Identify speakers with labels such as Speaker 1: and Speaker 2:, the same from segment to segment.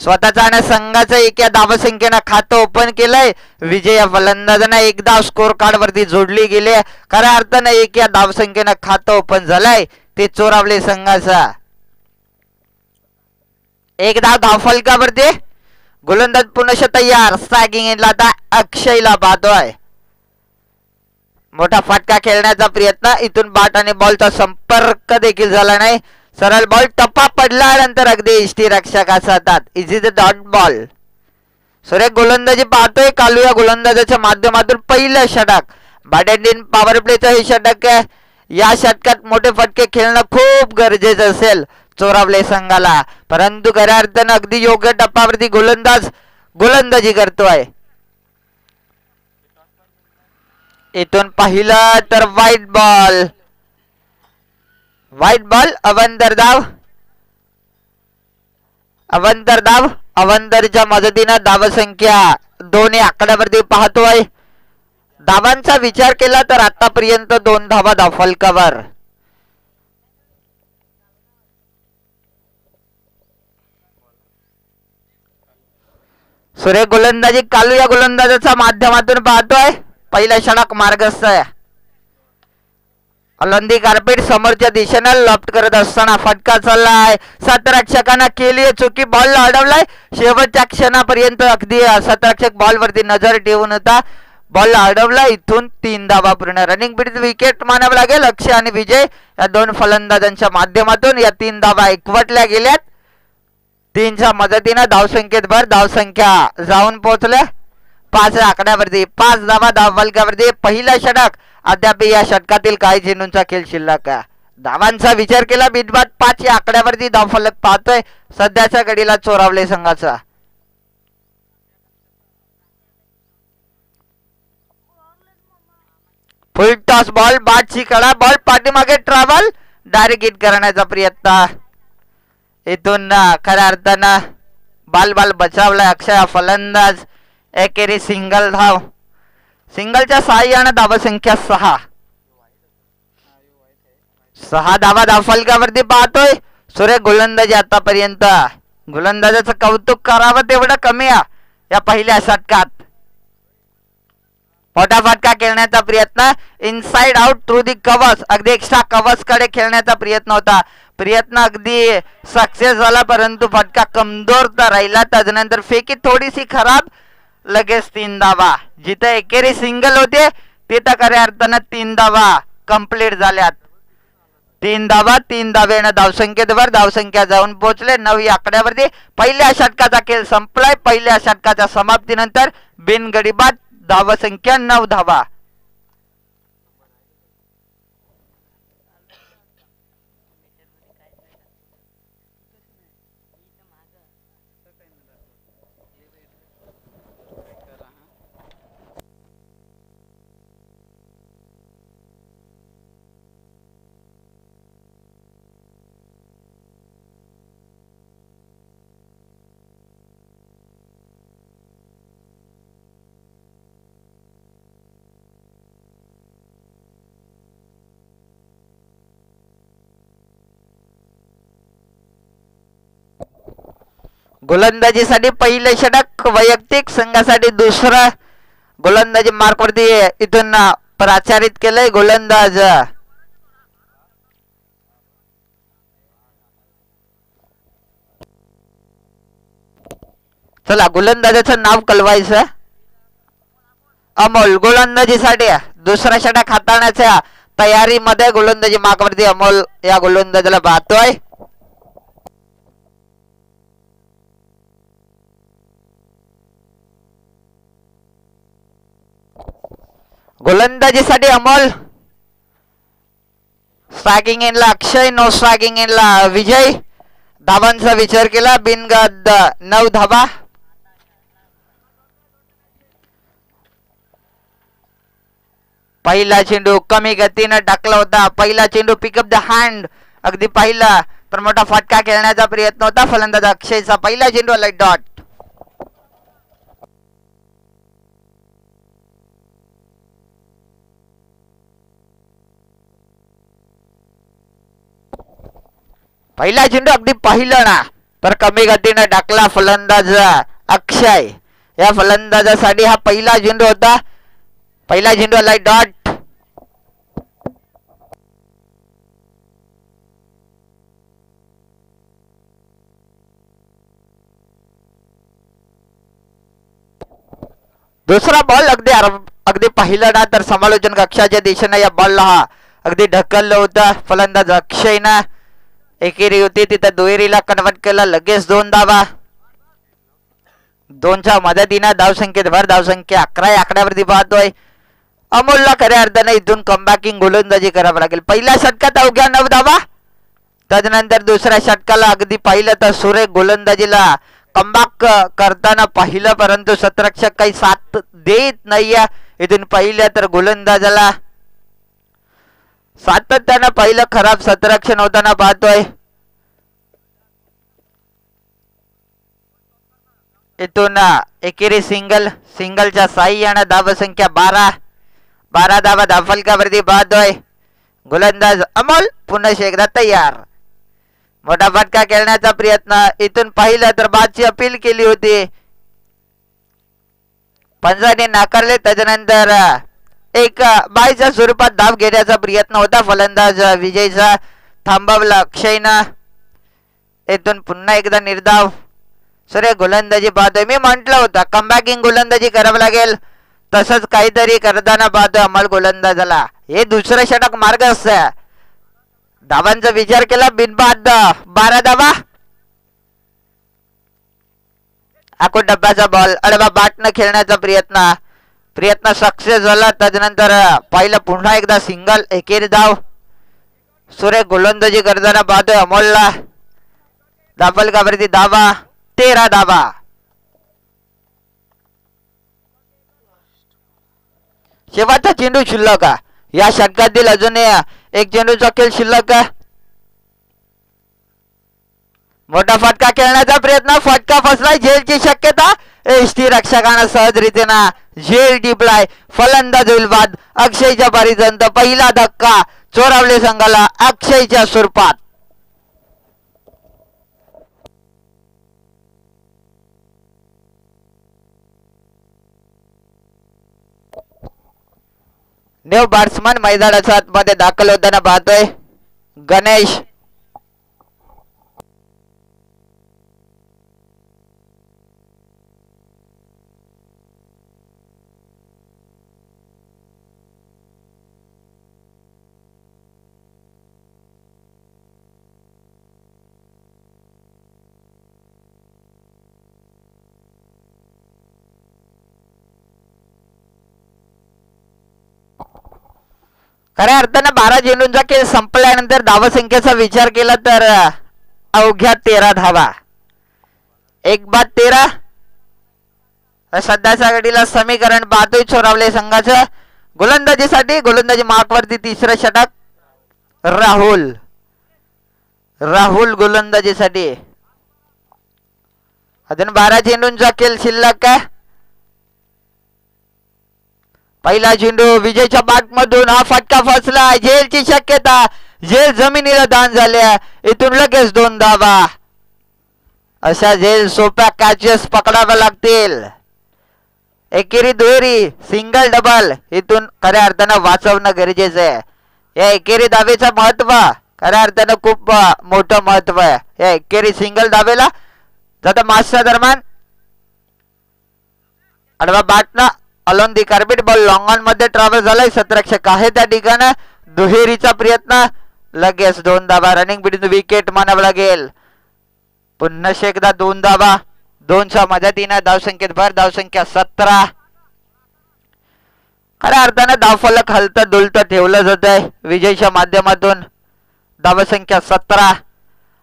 Speaker 1: स्वतःचा आणि संघाचं एक या धावसंख्येनं खातं ओपन केलंय. विजय या फलंदाजांना एक धाव स्कोर कार्ड वरती जोडली गेली. खऱ्या अर्थानं एक या धावसंख्येनं खातं ओपन झालंय ते चोरावले संघाचा. एक धाव फलकावरती गोलंदाज पुनश तयार. स्ट्रायकिंग एंडला आता अक्षयला पाहतोय. मोठा फटका खेळण्याचा प्रयत्न. इथून बॅट आणि बॉलचा संपर्क देखील झाला नाही. सरळ बॉल टप्पा पडल्यानंतर अगदी यष्टीरक्षकाच्या हातात. Is is a dot ball. सुरेख गोलंदाजी पाहतोय कालू या गोलंदाजाच्या माध्यमातून पहिलं षटक. बॅटिंग पॉवर प्लेचं हे षटक आहे. या षटकात मोठे फटके खेळणं खूप गरजेचं असेल चोरावले संघाला. परंतु खऱ्या अर्थानं अगदी योग्य टप्प्यावरती गोलंदाज गोलंदाजी करतोय. इथून पाहिलं तर व्हाईट बॉल. White ball. अवंतर धाव. अवंतर धाव. अवंतरच्या मदतीनं धावसंख्या 2 या आकड्यावरती पाहतोय. धावांचा विचार केला तर आतापर्यंत 2 धावा धावफलकावर. सुरेख गोलंदाजी कालू या गोलंदाजाच्या माध्यमातून पाहतोय. पहिला षटक मार्गस्थ आहे. अलंदी कार्पेट समोरच्या दिशेनं लॉफ्ट करत असताना फटका चाललाय. सतरक्षकांना केली चुकी. बॉल अडवलाय. शेवटच्या क्षणापर्यंत अगदी सतरक्षक बॉल वरती नजर ठेवून होता. बॉल अडवला. इथून 3 धावा पूर्ण. रनिंग बीट विकेट मानावं लागेल. अक्षय आणि विजय या 2 फलंदाजांच्या माध्यमातून या 3 धावा एकवटल्या गेल्यात. 3च्या मदतीनं धावसंख्येत भर. धावसंख्या जाऊन पोहोचल्या 5 आकड्यावरती. 5 धावा धावफलकावरती. पहिला षटक. अद्याप या षटकातील काही चेंडूंचा खेळ शिल्लक आहे. धावांचा विचार केला बिनबाद 5 या आकड्यावरती धावफलक पाहतोय सध्याच्या घडीला चोरावले संघाचा. Full toss ball. बाटची कडा. बॉल पाठीमागे ट्रॅव्हल. डायरेक्ट हिट करण्याचा प्रयत्न. इथून खऱ्या अर्थानं बाल बचावलाय अक्षय फलंदाज. एकेरी सिंगल धाव. सिंगलच्या सहाय्यानं धावसंख्या 6 धावा धावफलकावरती पाहतोय. सुरेख गोलंदाजी आतापर्यंत. गोलंदाजाचं कौतुक करावं तेवढं कमी आहे या पहिल्या षटकात. मोठा फटका खेळण्याचा प्रयत्न. Inside out through the covers. अगदी एक्स्ट्रा कव्हर्स कडे खेळण्याचा प्रयत्न होता. प्रयत्न अगदी सक्सेस झाला परंतु फटका कमजोर तर राहिला. त्यानंतर फेकी थोडीशी खराब. लगेच 3 धावा. जिथे एकेरी सिंगल होते तिथं खऱ्या अर्थानं 3 धावा कंप्लीट झाल्यात. 3 धावा. 3 धावेनं धावसंख्येत भर. धावसंख्या जाऊन पोहोचले 9 या आकड्यावरती. पहिल्या षटकाचा खेळ संपलाय. पहिल्या षटकाच्या समाप्तीनंतर बिनगडी बाद. धावसंख्या 9 धावा. गोलंदाजीसाठी पहिले षटक. वैयक्तिक संघासाठी दुसरा. गोलंदाजी मार्क वरती इथून प्राचारित केलंय गोलंदाज. चला गोलंदाजाचं नाव कळवायचं. अमोल गोलंदाजीसाठी दुसरा षटक हाताळण्याच्या तयारीमध्ये. गोलंदाजी मार्क वरती अमोल या गोलंदाजाला पाहतोय. गोलंदाजीसाठी अमोल. स्ट्रायकिंग एंडला अक्षय. नो स्ट्रायकिंग एंडला विजय. धावांचा विचार केला बिनगद 9 धावा. पहिला चेंडू कमी गतीनं टाकला होता. पहिला चेंडू पिकअप द हँड. अगदी पहिला तर मोठा फटका खेळण्याचा प्रयत्न होता फलंदाज अक्षयचा. पहिला चेंडू लाईट डॉट. पहिला चेंडू अगदी पहिलं ना. तर कमी गतीने टाकला फलंदाज अक्षय. या फलंदाजासाठी हा पहिला झेंडू होता. पहिला झेंडू आलाय डॉट. दुसरा बॉल अगदी पहिला डा. तर समालोचन कक्षाच्या दिशेने या बॉलला हा अगदी ढकललं होतं फलंदाज अक्षयनं. एकेरी होती तिथं दुहेरीला कन्वर्ट केला. लगेच 2 धावा. 2च्या मदतीनं धावसंख्येत भर. धावसंख्या 11 आकड्यावरती पाहतोय. अमोलला खऱ्या अर्थाने इथून कमबॅकिंग गोलंदाजी करावी लागेल. पहिल्या षटकात अवघ्या 9 धावा. त्यानंतर दुसऱ्या षटकाला अगदी पाहिलं तर सुरेख गोलंदाजीला कमबॅक करताना पाहिलं, परंतु शतरक्षक काही साथ देत नाहीये. इथून पहिल्या तर गोलंदाजाला सातत्यानं पहिलं खराब शतरक्षण होताना पाहतोय. इथून एकेरी सिंगलच्या साह्यानं धावसंख्या 12 धावा धावफलकावरती पाहतोय. गोलंदाज अमोल पुन्हा एकदा तयार. मोठा फटका खेळण्याचा प्रयत्न. इथून पाहिलं तर बादची अपील केली होती, पंजाने नाकारले. त्याच्यानंतर एक बायच्या स्वरूपात धाव घेण्याचा प्रयत्न होता फलंदाज विजयचा. थांबवला अक्षयनं. इथून पुन्हा एकदा निर्धाव सरे गोलंदाजी पाहतोय. मी म्हटलं होतं कमबॅकिंग गोलंदाजी करावं लागेल, तसंच काहीतरी करताना पाहतोय अमोल गोलंदाजाला. हे दुसरं षटक मार्ग असतं. धावांचा विचार केला बिनबाद 12 धावा. आखो डब्याचा बॉल अडवा बाटनं खेळण्याचा प्रयत्न सक्सेस झाला. त्यानंतर पाहिलं पुन्हा एकदा सिंगल. एकेरी धाव. सुरेख गोलंदाजी करताना पाहतोय अमोलला. धावफलकावरती धावा 13 धावा. शेवटचा चेंडू शिल्लक. या षटकातील अजून एक चेंडूचा खेळ शिल्लक. मोठा फटका खेळण्याचा प्रयत्न. फटका फसलाय. झेलची शक्यता. एसटी रक्षकांना सहजरीतीनं झेल टिपलाय. फलंदाज होईल बाद. अक्षयच्या पारीपर्यंत पहिला धक्का चोरावले संघाला अक्षयच्या स्वरूपात. न्यू बॅट्समन मैदानाच्या आतमध्ये दाखल होताना पाहतोय गणेश. खऱ्या अर्थानं 12 चेंडूंचा खेळ संपल्यानंतर धावसंख्येचा विचार केला तर अवघ्या 13 धावा. 1 बाद 13. सध्याच्या घडीला समीकरण पाहतोय चोरावले संघाचं. गोलंदाजी मार्कवरती तिसरं षटक राहुल गोलंदाजीसाठी. अजून 12 चेंडूंचा खेळ शिल्लक. पहिला चेंडू विजयच्या बॅटमधून. हा फटका फसला. झेलची शक्यता. झेल जमिनीला दान झाल्या. इथून लगेच 2 धावा. अशा झेल सोप्या कॅचेस पकडाव्या लागतील. एकेरी दुहेरी सिंगल डबल इथून खऱ्या अर्थानं वाचवणं गरजेचं आहे. या एकेरी धावेचं महत्व खऱ्या अर्थानं खूप मोठं महत्व आहे. या एकेरी सिंगल धावेला जाता मास्टर दरम्यान अडवा बॅटनं along the carpet ball long on मध्ये ट्रॅव्हल झालाय. शतरक्षक आहे त्या ठिकाणी. दुहेरीचा प्रयत्न. लगेच 2 धावा. रनिंग बिटवीन विकेट मानावं लागेल. पुन्हा एकदा 2 धावा. 2च्या मदतीनं धावसंख्येत भर. धावसंख्या 17. खऱ्या अर्थानं धावफलक हलतं डुलतं ठेवलं जात आहे विजयच्या माध्यमातून. धावसंख्या 17.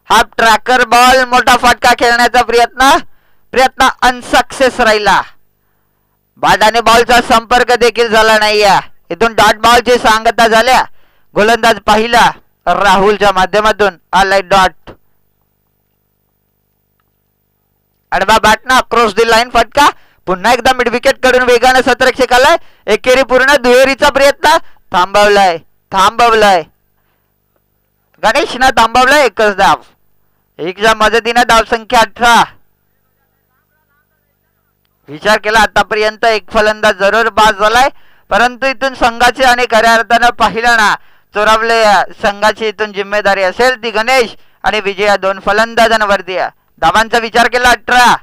Speaker 1: Half tracker ball. मोठा फटका खेळण्याचा प्रयत्न अनसक्सेस राहिला. बॅट आणि बॉलचा संपर्क देखील झाला नाहीये. इथून डॉट बॉलची सांगता झाल्या. गोलंदाज पाहिला राहुलच्या माध्यमातून आलाय डॉट. अडवा बॅटनं अक्रॉस दी लाईन फटका. पुन्हा एकदा मिड विकेट कडून वेगाने शतरक्षक आलाय. एकेरी पूर्ण. दुहेरीचा प्रयत्न थांबवलाय. गणेशनं थांबवलाय. एकच धाव. एकच्या मदतीने धावसंख्या 18. विचार केला आतापर्यंत एक फलंदाज जरूर बाद झालाय, परंतु इथून संघाची आणि खऱ्या अर्थानं पाहिलं ना चोरावले संघाची इथून जिम्मेदारी असेल ती गणेश आणि विजया दोन फलंदाजांवरती. धावांचा विचार केला 18.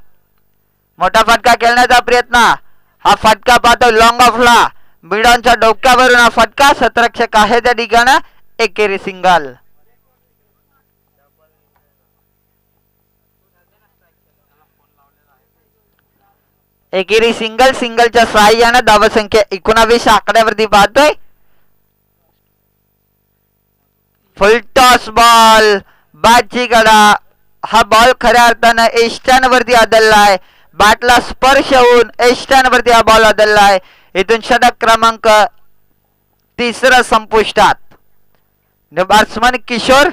Speaker 1: मोठा फटका खेळण्याचा प्रयत्न. हा फटका पाहतो लॉंग ऑफला. मिडॉनच्या डोक्यावरून हा फटका. शतरक्षक आहे त्या ठिकाणं. एकेरी सिंगल. एकेरी सिंगल. सिंगलच्या सहाय्यानं धावसंख्या 19 आकड्यावरती पाहतोय. Full toss ball. बॅटची कडा. हा बॉल खऱ्या अर्थानं एस्टॅनवरती आदळलाय. बॅटला स्पर्श होऊन एस्टॅनवरती हा बॉल आदळलाय. इथून षटक क्रमांक 3 संपुष्टात. बॅट्समन किशोर.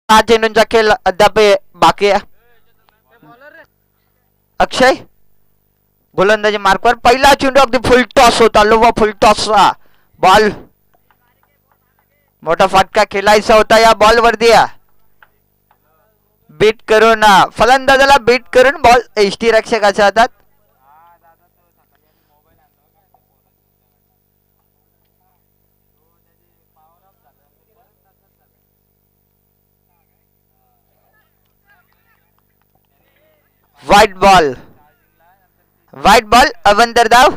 Speaker 1: हा चेंडूंचा खेळ अद्याप बाकी आहे. अक्षय गोलंदाजी मार्कवर. पहिला चेंडू अगदी फुल टॉस होता. लोवा फुल टॉस बॉल. मोठा फटका खेळायचा होता या बॉल वरती. बीट करून फलंदाजाला बीट करून बॉल एसटी रक्षकाच्या हातात. White ball. White ball. अवंतर धाव.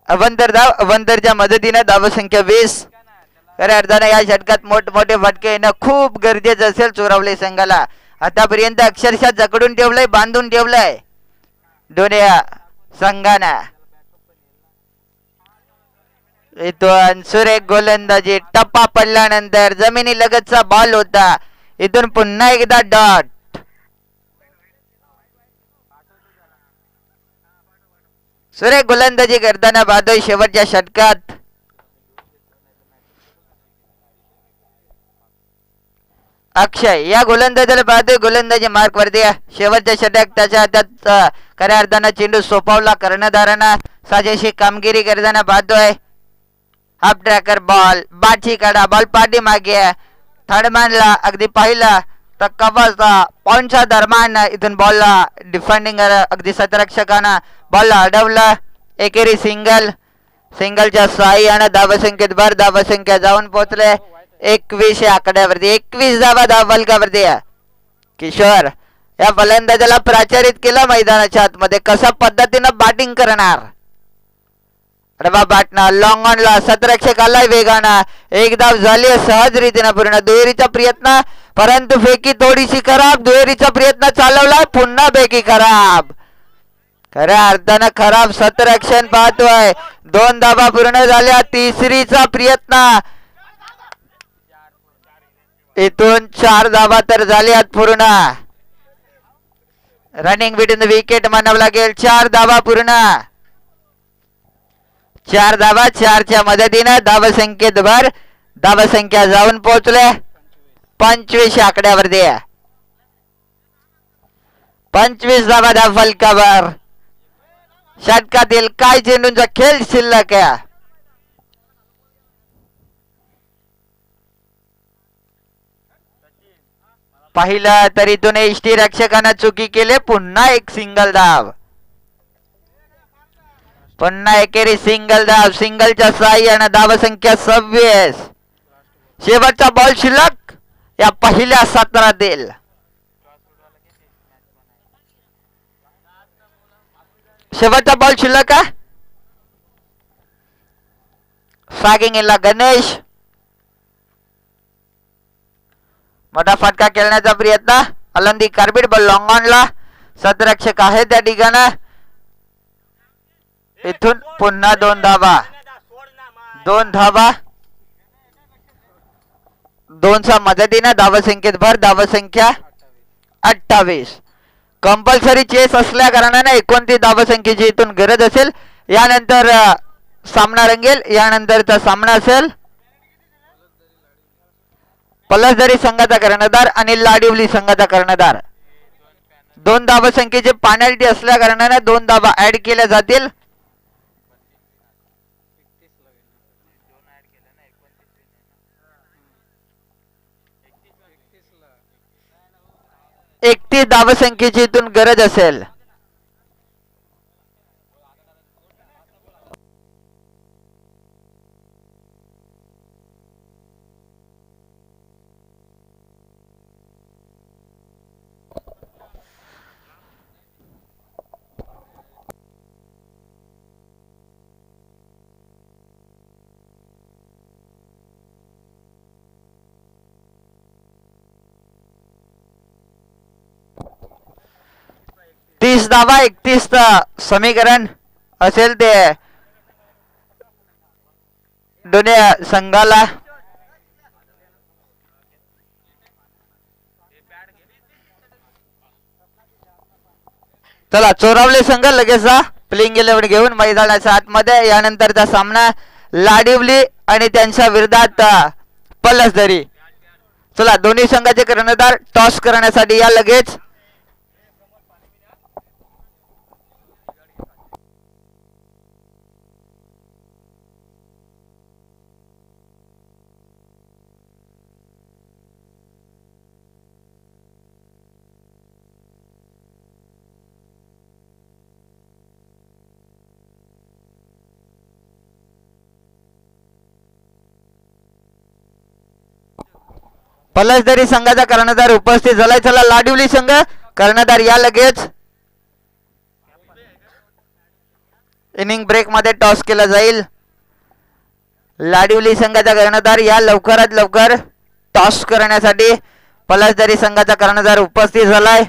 Speaker 1: अवंतर धाव. अवंतरच्या मदतीने धावसंख्या 20. खऱ्या अर्थाने या षटकात मोठमोठे फटके येणं खूप गरजेचं असेल चोरावले संघाला. आतापर्यंत अक्षरशः जकडून ठेवलंय, बांधून ठेवलंय दोन्ही संघाना. इथून सुरेख गोलंदाजी. टप्पा पडल्यानंतर जमिनी लगतचा बॉल होता. इथून पुन्हा एकदा डॉट. सुरेख गोलंदाजी करताना पाहतोय शेवटच्या षटकात. अक्षय या गोलंदाजीला पाहतोय गोलंदाजी मार्क वरती. शेवटच्या षटक त्याच्या हातात. खऱ्या अर्थानं चेंडू सोपवला कर्णधारांना. साजेशी कामगिरी करताना पाहतोय. Half tracker ball. बाची काढा. बॉल पाठी मागे. थर्डमॅनला अगदी पाहिला तर कवचचा पॉइंटच्या दरम्यान इथून बॉलला डिफेंडिंग अगदी शतरक्षकांना बॉलला अडवलं. एकेरी सिंगल. सिंगलच्या सहाय्यानं धावसंख्येत भर. धावसंख्या जाऊन पोहोचले 21 या आकड्यावरती. 21 धावा धावफलकावरती. किशोर या फलंदाजाला प्राचारित केलं मैदानाच्या आतमध्ये. कशा पद्धतीनं बॅटिंग करणार. बॅटना लॉंग ऑनला. शतरक्षक आलाय वेगानं. एक धाव झाली सहज रीतीनं पूर्ण. दुहेरीचा प्रयत्न परंतु फेकी थोडीशी खराब. दुहेरीचा प्रयत्न चालवलाय पुन्हा फेकी खराब. खऱ्या अर्थानं खराब शतरक्षण पाहतोय. 2 धावा पूर्ण झाल्या. तिसरीचा प्रयत्न. इथून 4 धावा तर झाल्यात पूर्ण. रनिंग बिटवीन द विकेट म्हणावं लागेल. 4 धावा पूर्ण. 4 धावा. 4च्या मदतीनं धावसंख्येत भर. धावसंख्या जाऊन पोहोचले 25 आकड्यावरती. 25 धावा धावफलकावर. षटकातील काय चेंडूंचा खेळ शिल्लक आहे. पाहिलं तर इथून एसटी रक्षकानं चुकी केले. पुन्हा एक सिंगल धाव. पुन्हा एकेरी सिंगल धाव. सिंगलच्या साह्यानं धावसंख्या 26. शेवटचा बॉल शिल्लक या पहिल्या सत्रातील. शेवटचा बॉल शिल्लक आहे. सागिंगला गणेश. मोठा फटका खेळण्याचा प्रयत्न. अलंदी कार्बिड बॉल लॉंग ऑनला. सतरक्षक आहे त्या ठिकाणं. इथून पुन्हा 2 धावा. 2 धावा. 2च्या मदतीने धावसंख्येत भर. धावसंख्या 28. कंपल्सरी चेस असल्या कारणाने 29 धावसंख्येची इथून गरज असेल. यानंतर सामना रंगेल. यानंतरचा सामना असेल पलसदरी संघाचा कर्णधार आणि लाडिवली संघाचा कर्णधार. 2 धावसंख्येचे पेनल्टी असल्या कारणाने 2 धावा ऍड केल्या जातील. एकतीस धावसंख्येची इथून गरज असेल. तीस धावा 31 समीकरण असेल ते दोन्ही संघाला. चला चोरावले संघ लगेच प्लेइंग 11 घेऊन मैदानाच्या आतमध्ये. यानंतरचा सामना लाडिवली आणि त्यांच्या विरोधात पलसदरी. चला दोन्ही संघाचे कर्णधार टॉस करण्यासाठी या लगेच. पलसदरी संघाचा कर्णधार उपस्थित झालाय. चला लाडिवली संघ कर्णधार या लगेच. इनिंग ब्रेक मध्ये टॉस केला जाईल. लाडिवली संघाचा कर्णधार या लवकरात लवकर टॉस करण्यासाठी पलसदरी संघाचा कर्णधार उपस्थित झालाय.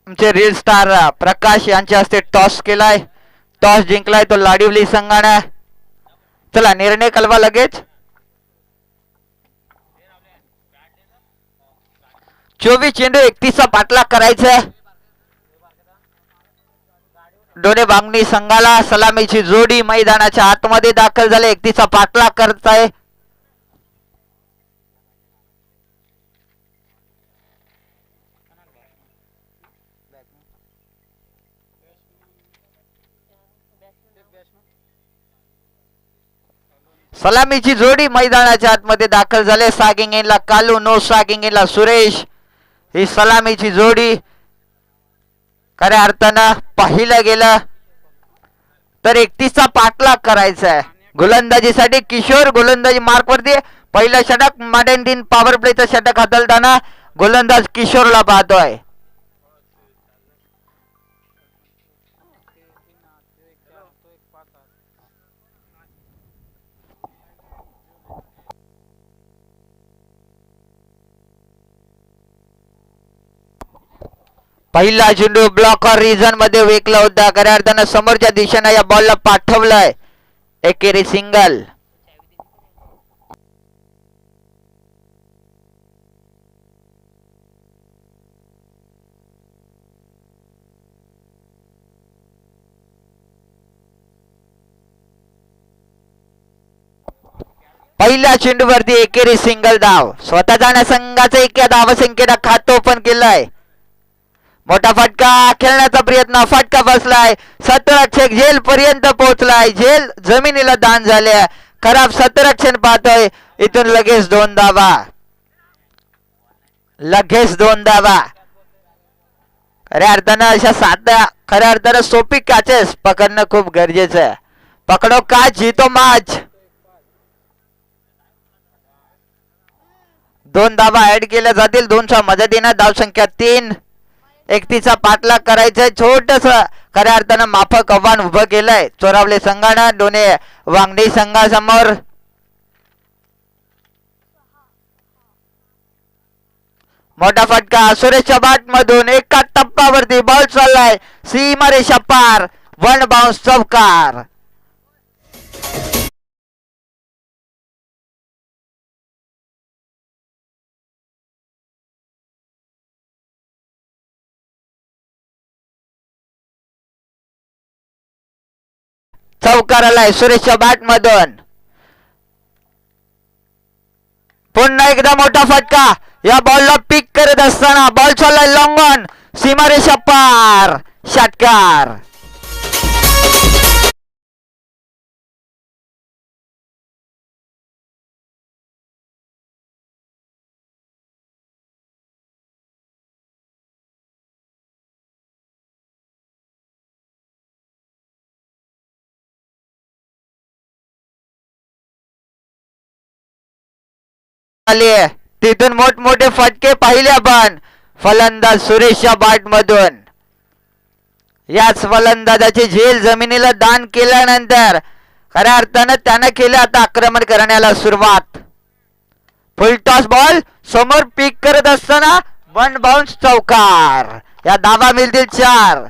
Speaker 1: आमचे रील स्टार प्रकाश यांच्या हस्ते टॉस केलाय. टॉस जिंकलाय तो लाडिवली संघाने. चला निर्णय कळवा लगेच. 24 चेंडू 31चा पाठलाग करायचा. दोन्ही बांगणी संघाला सलामीची जोडी मैदानाच्या आतमध्ये दाखल झाले. 31चा पाठलाग करताय. सलामीची जोडी मैदानाच्या आतमध्ये दाखल झाले. सागिंगेला कालू, नो सागिंगेला सुरेश. ही सलामीची जोडी खऱ्या अर्थानं पाहिलं गेलं तर 31चा पाठलाग करायचा आहे. गोलंदाजीसाठी किशोर गोलंदाजी मार्क वरती. पहिलं षटक माडेन पॉवर प्लेचं षटक हाताळताना गोलंदाज किशोरला पाहतोय. पहिला चेंडू ब्लॉकर रिजन मध्ये वेकला होता. खऱ्या अर्थानं समोरच्या दिशेने या बॉलला पाठवलंय. एकेरी सिंगल. पहिल्या चेंडूवरती एकेरी सिंगल धाव. स्वतः जाण्या संघाचा एक धावसंख्येला खातं ओपन केलंय. मोठा फटका खेळण्याचा प्रयत्न, फटका बसलाय. सतरक्षक झेल पर्यंत पोहोचलाय. झेल जमिनीला दान झाले. खराब सतरक्षण पाहतोय. इथून लगेच 2 धावा. लगेच 2 धावा. खऱ्या अर्थानं अशा साध्या खऱ्या अर्थानं सोपी कॅचेस पकडणं खूप गरजेचं आहे. पकडो काच जीतो मॅच. 2 धावा ऍड केल्या जातील. 2च्या मदतीने धावसंख्या 3. 31चा पाठलाग करायचंय. छोटस खऱ्या अर्थानं माफक आव्हान उभं केलंय चोरावले संघानं दोन्ही वांगडी संघासमोर. मोठा फटका सुरेश बाट मधून एका टप्प्यावरती बॉल चाललाय. सीमारेषा पार. 1 बाउन्स चौकार. चौकार आलाय सुरेशच्या बॅट मधून. पुन्हा एकदा मोठा फटका. या बॉलला पिक करत असताना बॉल चाललाय लॉंग ऑन. सीमारेषा पार. षटकार. तिथून मोठमोठे फटके पाहिले आपण फलंदाज सुरेशच्या बाट मधून. याच फलंदाजाची झेल जमिनीला दान केल्यानंतर खऱ्या अर्थानं त्यानं केलं आता आक्रमण करण्याला सुरुवात. फुल टॉस बॉल समोर पिक करत असताना 1 बाउन्स चौकार. या धावा मिळतील 4.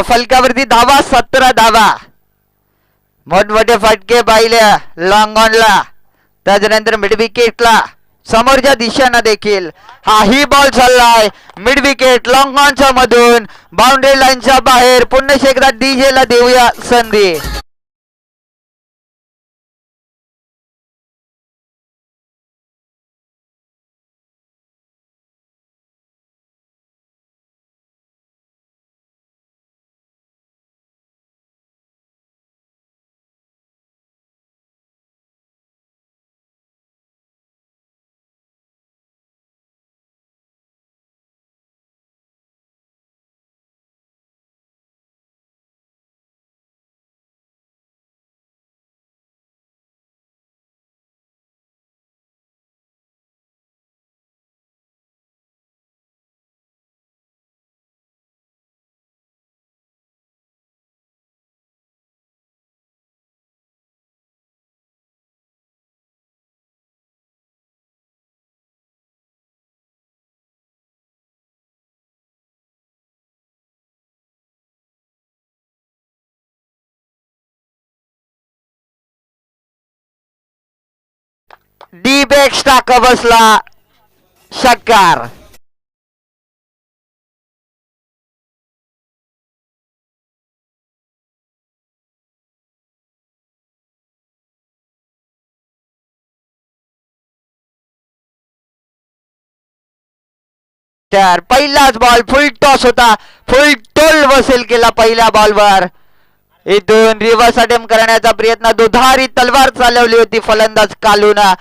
Speaker 1: फलकावरती धावा 17 धावा. मोठमोठे फटके पाहिले लॉंग ऑनला. त्याच्यानंतर मिड विकेटला समोरच्या दिशेनं देखील हाही बॉल चाललाय. मिड विकेट लॉंग ऑनच्या मधून बाउंड्री लाईनच्या बाहेर. पुन्हा एकदा डीजे ला देऊया संधी. डीप एक्स्ट्रा का बसला. षटकार. पहिलाच बॉल फुल टॉस होता. फुल टोल वसूल केला पहिल्या बॉलवर. इथून रिव्हर्स अटेम्प्ट करण्याचा प्रयत्न. दुधारी तलवार चालवली होती फलंदाज कालूना,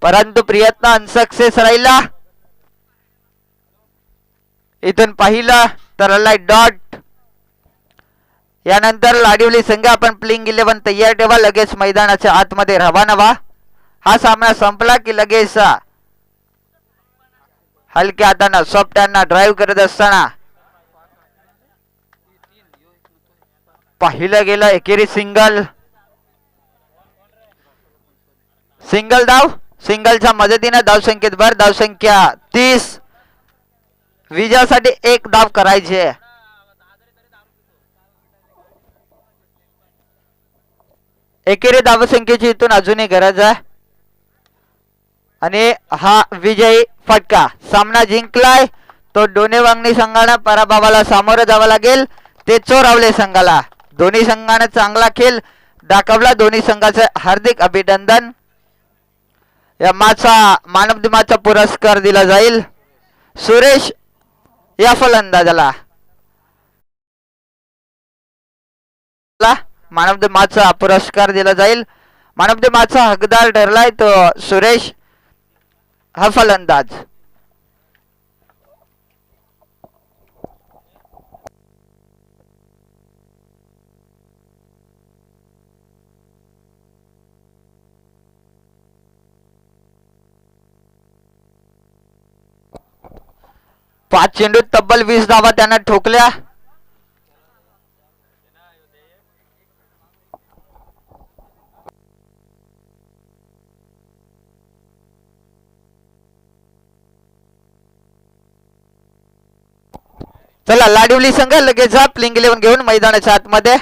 Speaker 1: परंतु प्रयत्न अनसक्सेस राहिला. इथून पाहिलं तर डॉट. यानंतर लाडिवली संघ आपण प्लेइंग 11 तयार ठेवा. लगेच मैदानाच्या आतमध्ये रवाना व्हा. हा सामना संपला की लगेच हलक्या हातानं सॉफ्ट हँडना ड्राईव्ह करत असताना पाहिलं गेलं एकेरी सिंगल धाव. सिंगलच्या मदतीने धावसंख्येत भर. धावसंख्या 30. विजयासाठी 1 धाव करायचे. एकेरी धावसंख्येची इथून अजूनही गरज आहे आणि हा विजयी फटका. सामना जिंकलाय तो दोन्ही वांगणी संघानं पराभवाला सामोरं जावं लागेल ते चोरावले संघाला. दोन्ही संघानं चांगला खेळ दाखवला. दोन्ही संघाचे हार्दिक अभिनंदन. या मॅचचा मॅन ऑफ द मॅचचा पुरस्कार दिला जाईल सुरेश या फलंदाजाला. मॅन ऑफ द मॅचचा पुरस्कार दिला जाईल. मॅन ऑफ द मॅचचा हकदार ठरलाय तो सुरेश हा फलंदाज. पाच चेंडूत तब्बल 20 धावा त्यानं ठोकल्या. चला लाडिवली संघ लगेच प्लेइंग 11 घेऊन मैदानाच्या आतमध्ये.